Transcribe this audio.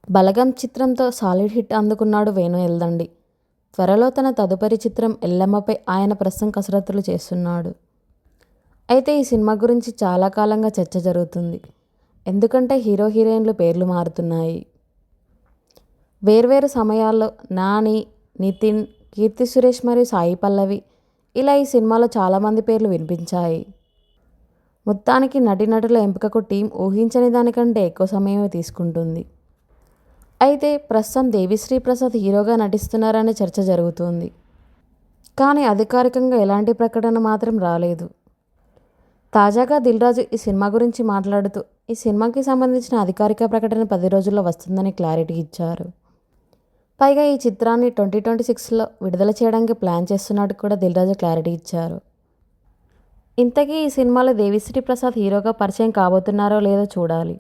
బలగం చిత్రంతో solid hit అందుకున్నాడు వేణు ఎల్దండి. త్వరలో తన తదుపరి చిత్రం ఎల్లమ్మపై ఆయన ప్రస్తుతం కసరత్తులు చేస్తున్నాడు. అయితే ఈ సినిమా గురించి చాలా కాలంగా చర్చ జరుగుతుంది. ఎందుకంటే హీరో హీరోయిన్లు పేర్లు మారుతున్నాయి. వేర్వేరు సమయాల్లో నాని, నితిన్, కీర్తి సురేష్ మరియు సాయి పల్లవి ఇలా ఈ సినిమాలో చాలామంది పేర్లు వినిపించాయి. మొత్తానికి నటీనటుల ఎంపికకు టీం ఊహించని దానికంటే ఎక్కువ సమయమే తీసుకుంటుంది. అయితే ప్రస్తుతం దేవిశ్రీ ప్రసాద్ హీరోగా నటిస్తున్నారనే చర్చ జరుగుతుంది. కానీ అధికారికంగా ఎలాంటి ప్రకటన మాత్రం రాలేదు. తాజాగా దిల్ రాజు ఈ సినిమా గురించి మాట్లాడుతూ ఈ సినిమాకి సంబంధించిన అధికారిక ప్రకటన 10 రోజుల్లో వస్తుందని క్లారిటీ ఇచ్చారు. పైగా ఈ చిత్రాన్ని 2026లో విడుదల చేయడానికి ప్లాన్ చేస్తున్నట్టు కూడా దిల్ రాజు క్లారిటీ ఇచ్చారు. ఇంతకీ ఈ సినిమాలో దేవిశ్రీ ప్రసాద్ హీరోగా పరిచయం కాబోతున్నారో లేదో చూడాలి.